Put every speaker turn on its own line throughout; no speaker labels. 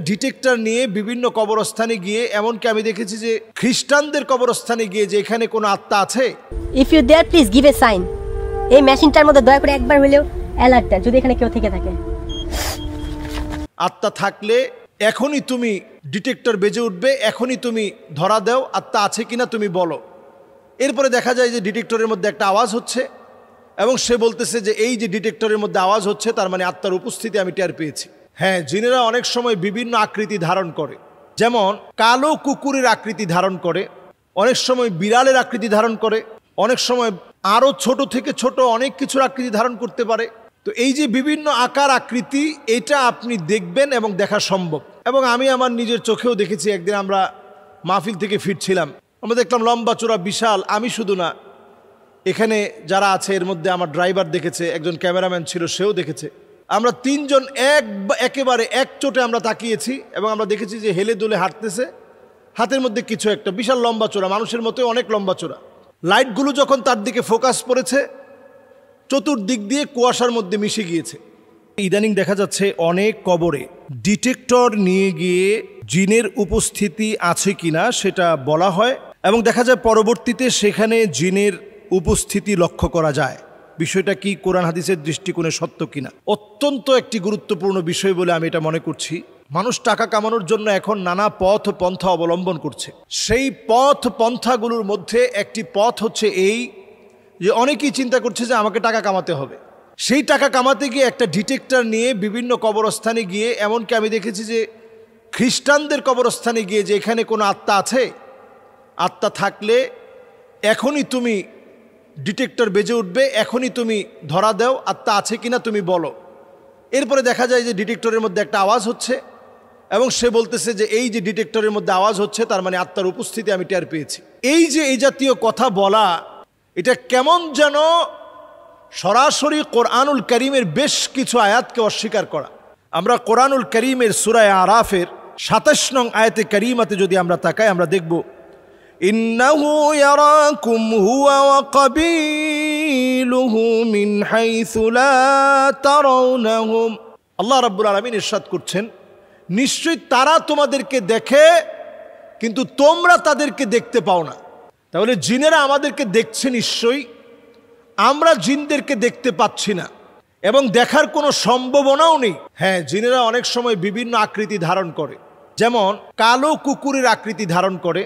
Detector নিয়ে বিভিন্ন কবরস্থানে গিয়ে, এমনকি আমি দেখেছি যে খ্রিস্টানদের কবরস্থানে গিয়ে, যে এখানে কোনো আত্মা আছে,
if you there please give a sign. এই মেশিনটার মধ্যে দয়া করে একবার হলেও অ্যালার্ট দেন যদি এখানে কেউ থেকে থাকে।
আত্মা থাকলে এখনই তুমি ডিটেক্টর বেজে উঠবে, এখনই তুমি ধরা দাও আত্মা আছে কিনা তুমি বলো। এরপরে দেখা যায় যে ডিটেক্টরের মধ্যে একটা আওয়াজ হচ্ছে এবং সে বলতেছে যে এই যে ডিটেক্টরের মধ্যে আওয়াজ হচ্ছে তার মানে আত্মার উপস্থিতি আমি টের পেয়েছি। হ্যাঁ, জিনেরা অনেক সময় বিভিন্ন আকৃতি ধারণ করে, যেমন কালো কুকুরের আকৃতি ধারণ করে, অনেক সময় বিড়ালের আকৃতি ধারণ করে, অনেক সময় আরও ছোট থেকে ছোট অনেক কিছুর আকৃতি ধারণ করতে পারে। তো এই যে বিভিন্ন আকার আকৃতি, এটা আপনি দেখবেন এবং দেখা সম্ভব। এবং আমি আমার নিজের চোখেও দেখেছি। একদিন আমরা মাহফিল থেকে ফিরছিলাম, আমরা দেখলাম লম্বা চূড়া বিশাল। আমি শুধু না, এখানে যারা আছে এর মধ্যে আমার ড্রাইভার দেখেছে, একজন ক্যামেরাম্যান ছিল সেও দেখেছে। আমরা তিনজন একেবারে এক চোটে আমরা তাকিয়েছি এবং আমরা দেখেছি যে হেলে দুলে হাঁটতেছে, হাতের মধ্যে কিছু একটা বিশাল লম্বা চূড়া, মানুষের মতোই অনেক লম্বা চূড়া। লাইটগুলো যখন তার দিকে ফোকাস পড়েছে, চতুর্দিক দিয়ে কুয়াশার মধ্যে মিশে গিয়েছে। ইদানিং দেখা যাচ্ছে অনেক কবরে ডিটেক্টর নিয়ে গিয়ে জিনের উপস্থিতি আছে কিনা সেটা বলা হয় এবং দেখা যায় পরবর্তীতে সেখানে জিনের উপস্থিতি লক্ষ্য করা যায়। বিষয়টা কি কোরআন হাদিসের দৃষ্টিকোণে সত্য কিনা, অত্যন্ত একটি গুরুত্বপূর্ণ বিষয় বলে আমি এটা মনে করছি। মানুষ টাকা কামানোর জন্য এখন নানা পথ পন্থা অবলম্বন করছে। সেই পথ পন্থাগুলোর মধ্যে একটি পথ হচ্ছে এই যে অনেকেই চিন্তা করছে যে আমাকে টাকা কামাতে হবে। সেই টাকা কামাতে গিয়ে একটা ডিটেক্টর নিয়ে বিভিন্ন কবরস্থানে গিয়ে, এমনকি আমি দেখেছি যে খ্রিস্টানদের কবরস্থানে গিয়ে, যে এখানে কোনো আত্মা আছে, আত্মা থাকলে এখনই তুমি ডিটেক্টর বেজে উঠবে, এখনই তুমি ধরা দাও আত্মা আছে কিনা তুমি বলো। এরপরে দেখা যায় যে ডিটেক্টরের মধ্যে একটা আওয়াজ হচ্ছে এবং সে বলতেছে যে এই যে ডিটেক্টরের মধ্যে আওয়াজ হচ্ছে তার মানে আত্মার উপস্থিতি আমি টের পেয়েছি। এই যে এই জাতীয় কথা বলা, এটা কেমন যেন সরাসরি কোরআনুল কারীমের বেশ কিছু আয়াতকে অস্বীকার করা। আমরা কোরআনুল কারীমের সূরা আরাফের ২৭ নং আয়াতে কারীমাতে যদি আমরা তাকাই, আমরা দেখব ইন্নাহু ইয়ারাকুম হুয়া ওয়া কাবিলুহু মিন হাইসু লা তারাউনাহুম। আল্লাহ রাব্বুল আলামিন ইরশাদ করছেন, নিশ্চয়ই তারা তোমাদেরকে দেখে কিন্তু তোমরা তাদেরকে দেখতে পাও না। তাহলে জিনেরা আমাদেরকে দেখছে নিশ্চয়ই, আমরা জিনদেরকে দেখতে পাচ্ছি না এবং দেখার কোনো সম্ভাবনাও নেই। হ্যাঁ, জিনেরা অনেক সময় বিভিন্ন আকৃতি ধারণ করে, যেমন কালো কুকুরের আকৃতি ধারণ করে,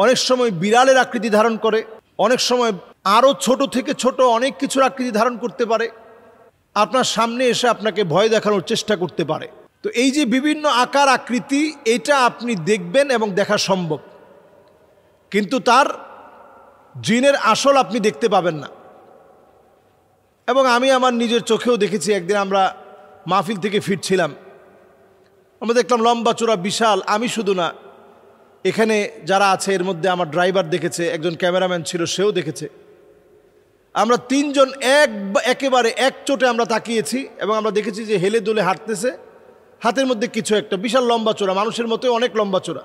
অনেক সময় বিড়ালের আকৃতি ধারণ করে, অনেক সময় আরও ছোট থেকে ছোট অনেক কিছুর আকৃতি ধারণ করতে পারে। আপনার সামনে এসে আপনাকে ভয় দেখানোর চেষ্টা করতে পারে। তো এই যে বিভিন্ন আকার আকৃতি, এটা আপনি দেখবেন এবং দেখা সম্ভব, কিন্তু তার জিনের আসল আপনি দেখতে পাবেন না। এবং আমি আমার নিজের চোখেও দেখেছি। একদিন আমরা মাহফিল থেকে ফিরছিলাম, আমরা দেখলাম লম্বা চূড়া বিশাল। আমি শুধু না, এখানে যারা আছে এর মধ্যে আমার ড্রাইভার দেখেছে, একজন ক্যামেরাম্যান ছিল সেও দেখেছে। আমরা তিনজন একেবারে এক চোটে আমরা তাকিয়েছি এবং আমরা দেখেছি যে হেলে দুলে হাঁটতেছে, হাতের মধ্যে কিছু একটা বিশাল লম্বা চূড়া, মানুষের মতোই অনেক লম্বা চূড়া।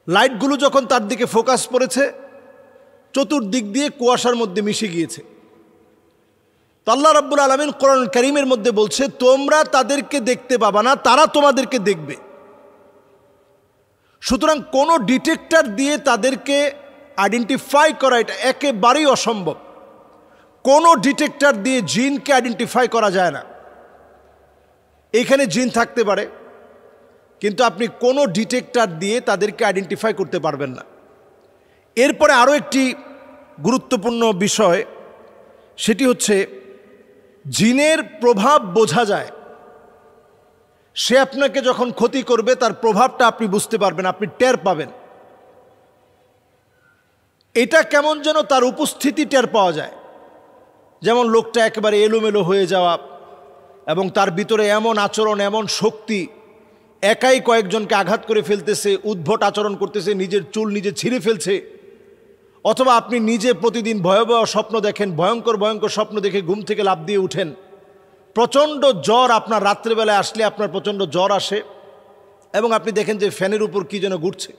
লাইটগুলো যখন তার দিকে ফোকাস পড়েছে, চতুর্দিক দিয়ে কুয়াশার মধ্যে মিশে গিয়েছে। তো আল্লাহ রাব্বুল আলামিন কোরআন কারীমের মধ্যে বলছে, তোমরা তাদেরকে দেখতে পাবা না, তারা তোমাদেরকে দেখবে। সুতরাং কোনো ডিটেক্টর দিয়ে তাদেরকে আইডেন্টিফাই করা এটা একেবারেই অসম্ভব। কোনো ডিটেক্টর দিয়ে জিনকে আইডেন্টিফাই করা যায় না। এখানে জিন থাকতে পারে, কিন্তু আপনি কোনো ডিটেক্টর দিয়ে তাদেরকে আইডেন্টিফাই করতে পারবেন না। এরপরে আরও একটি গুরুত্বপূর্ণ বিষয়, সেটি হচ্ছে জিনের প্রভাব বোঝা যায়। সে আপনাকে যখন ক্ষতি করবে তার প্রভাবটা আপনি বুঝতে পারবেন, আপনি টের পাবেন। এটা কেমন যেন তার উপস্থিতি টের পাওয়া যায়। যেমন লোকটা একেবারে এলোমেলো হয়ে যাওয়া এবং তার ভিতরে এমন আচরণ, এমন শক্তি, একাই কয়েকজনকে আঘাত করে ফেলতেছে, উদ্ভট আচরণ করতেছে, নিজের চুল নিজে ছিঁড়ে ফেলছে। অথবা আপনি নিজে প্রতিদিন ভয়াবহ স্বপ্ন দেখেন, ভয়ঙ্কর ভয়ঙ্কর স্বপ্ন দেখে ঘুম থেকে লাফ দিয়ে উঠেন। প্রচণ্ড জ্বর, আপনার রাত্রেবেলায় আসলে আপনার প্রচণ্ড জ্বর আসে এবং আপনি দেখেন যে ফ্যানের উপর কী যেন ঘুরছে,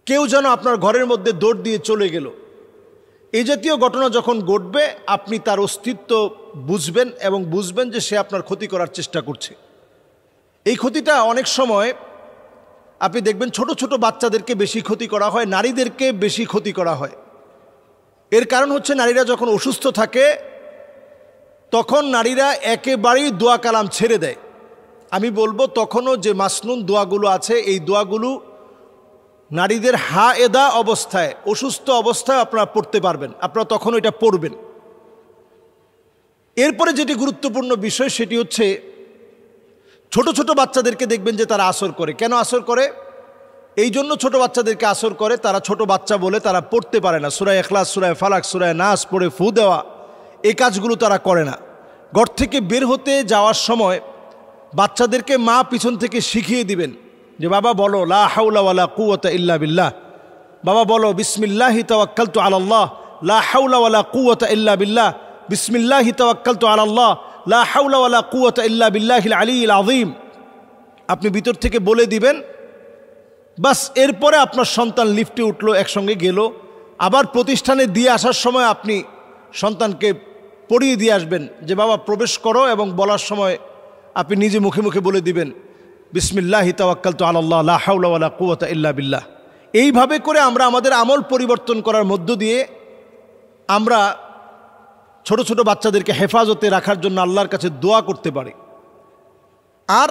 কেউ যেন আপনার ঘরের মধ্যে দৌড় দিয়ে চলে গেল। এই জাতীয় ঘটনা যখন ঘটবে, আপনি তার অস্তিত্ব বুঝবেন এবং বুঝবেন যে সে আপনার ক্ষতি করার চেষ্টা করছে। এই ক্ষতিটা অনেক সময় আপনি দেখবেন ছোট ছোট বাচ্চাদেরকে বেশি ক্ষতি করা হয়, নারীদেরকে বেশি ক্ষতি করা হয়। এর কারণ হচ্ছে নারীরা যখন অসুস্থ থাকে তখন নারীরা একেবারেই দোয়া কালাম ছেড়ে দেয়। আমি বলবো তখনও যে মাসনুন দোয়াগুলো আছে এই দোয়াগুলো নারীদের হায়েদা অবস্থায়, অসুস্থ অবস্থায় আপনারা পড়তে পারবেন, আপনারা তখন এটা পড়বেন। এরপরে যেটি গুরুত্বপূর্ণ বিষয় সেটি হচ্ছে ছোট ছোট বাচ্চাদেরকে দেখবেন যে তারা আসর করে। কেন আসর করে? এই জন্য ছোট বাচ্চাদেরকে আসর করে, তারা ছোট বাচ্চা বলে তারা পড়তে পারে না। সূরা ইখলাস, সূরা ফালাক, সূরা নাস পড়ে ফু দেওয়া, এই কাজগুলো তারা করে না। ঘর থেকে বের হতে যাওয়ার সময় বাচ্চাদেরকে মা পিছন থেকে শিখিয়ে দিবেন যে বাবা বলো লা হাওলা ওয়ালা কুওয়াতা ইল্লা বিল্লাহ, বাবা বলো বিসমিল্লাহি তাওয়াক্কালতু আলাল্লাহ, লা হাওলা ওয়ালা কুওয়াতা ইল্লা বিল্লাহ, বিসমিল্লাহি তাওয়াক্কালতু আলাল্লাহ, লা হাওলা ওয়ালা কুওয়াতা ইল্লা বিল্লাহিল আলিয়্যিল আযীম। আপনি ভিতর থেকে বলে দিবেন, বাস। এরপরে আপনার সন্তান লিফটে উঠলো, একসঙ্গে গেল, আবার প্রতিষ্ঠানে দিয়ে আসার সময় আপনি সন্তানকে পড়িয়ে দিয়ে আসবেন যে বাবা প্রবেশ করো, এবং বলার সময় আপনি নিজে মুখে মুখে বলে দিবেন বিসমিল্লাহি তাওয়াক্কালতু আলাল্লাহ, লা হাওলা ওয়ালা কুওয়াতা ইল্লা বিল্লাহ। এইভাবে করে আমরা আমাদের আমল পরিবর্তন করার মধ্য দিয়ে আমরা ছোট ছোট বাচ্চাদেরকে হেফাজতে রাখার জন্য আল্লাহর কাছে দোয়া করতে পারি। আর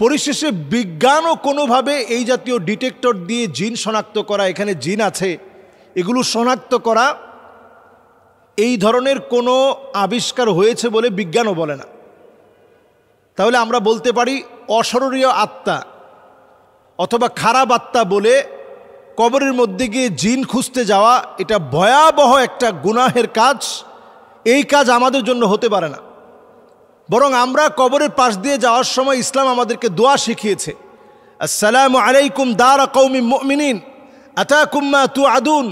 পরিশেষে বিজ্ঞানও কোনোভাবে এই জাতীয় ডিটেক্টর দিয়ে জিন শনাক্ত করা, এখানে জিন আছে এগুলো শনাক্ত করা, এই ধরনের কোনো আবিষ্কার হয়েছে বলে বিজ্ঞানও বলে না। তাহলে আমরা বলতে পারি অশরীরীয় আত্মা অথবা খারাপ আত্মা বলে কবরের মধ্যে গিয়ে জিন খুঁজতে যাওয়া, এটা ভয়াবহ একটা গুনাহের কাজ। এই কাজ আমাদের জন্য হতে পারে না। বরং আমরা কবরের পাশ দিয়ে যাওয়ার সময় ইসলাম আমাদেরকে দোয়া শিখিয়েছে, আসসালামু আলাইকুম দারা কওমিন মুমিনিন আতাকুম মা তুআদুন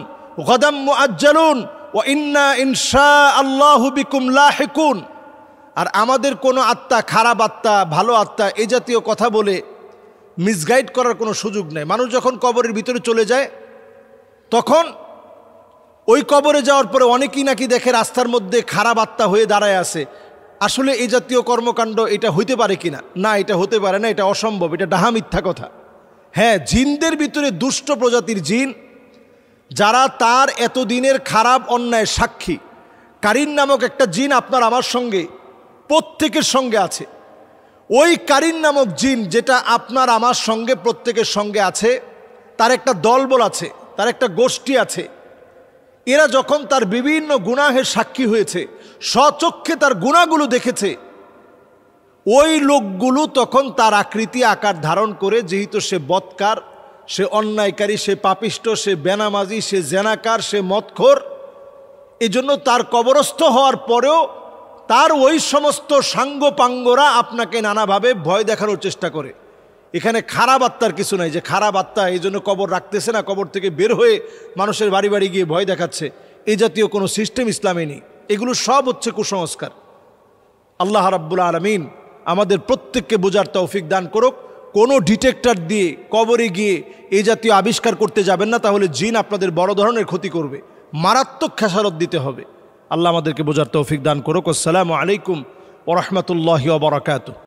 গাদাম মুআজ্জালুন ওয়া ইন্না ইনশাআল্লাহু বিকুম লাহিকুন। আর আমাদের কোনো আত্মা, খারাপ আত্মা, ভালো আত্মা, এই জাতীয় কথা বলে মিসগাইড করার কোনো সুযোগ নেই। মানুষ যখন কবরের ভিতরে চলে যায় তখন ওই কবরে যাওয়ার পরে অনেকেই নাকি দেখে রাস্তার মধ্যে খারাপ আত্মা হয়ে দাঁড়ায় আছে। আসলে এই জাতীয় কর্মকাণ্ড এটা হইতে পারে কিনা? না, এটা হতে পারে না, এটা অসম্ভব, এটা ডাহা মিথ্যা কথা। হ্যাঁ, জিনদের ভিতরে দুষ্ট প্রজাতির জিন যারা তার এতদিনের খারাপ অন্যায় সাক্ষী, কারিন নামক একটা জিন আপনার আমার সঙ্গে প্রত্যেকের সঙ্গে আছে। ওই কারিন নামক জিন যেটা আপনার আমার সঙ্গে প্রত্যেকের সঙ্গে আছে, তার একটা দলবল আছে, তার একটা গোষ্ঠী আছে। এরা যখন তার বিভিন্ন গুনাহের সাক্ষী হয়েছে, স্বচক্ষে তার গুনাহগুলো দেখেছে, ওই লোকগুলো তখন তার আকৃতি আকার ধারণ করে, যেহেতু সে বদকার, সে অন্যায়কারী, সে পাপিষ্ট, সে বেনামাজি, সে জেনাকার, সে মদখোর, এজন্য তার কবরস্থ হওয়ার পরেও তার ওই সমস্ত সাঙ্গপাঙ্গরা আপনাকে নানাভাবে ভয় দেখানোর চেষ্টা করে। এখানে খারাপ আত্মার কিছু নাই যে খারাপ আত্মা এই জন্য কবর রাখতেছে না, কবর থেকে বের হয়ে মানুষের বাড়ি বাড়ি গিয়ে ভয় দেখাচ্ছে, এই জাতীয় কোনো সিস্টেম ইসলামে নেই। এগুলো সব হচ্ছে কুসংস্কার। আল্লাহ রাব্বুল আলামিন আমাদের প্রত্যেককে বোঝার তৌফিক দান করুক। কোনো ডিটেক্টর দিয়ে কবরে গিয়ে এই জাতীয় আবিষ্কার করতে যাবেন না, তাহলে জিন আপনাদের বড় ধরনের ক্ষতি করবে, মারাত্মক খেসারত দিতে হবে। আল্লাহ আমাদেরকে বোঝার তৌফিক দান করুক। আসসালামু আলাইকুম ওয়া রাহমাতুল্লাহি ওয়া বারাকাতুহু।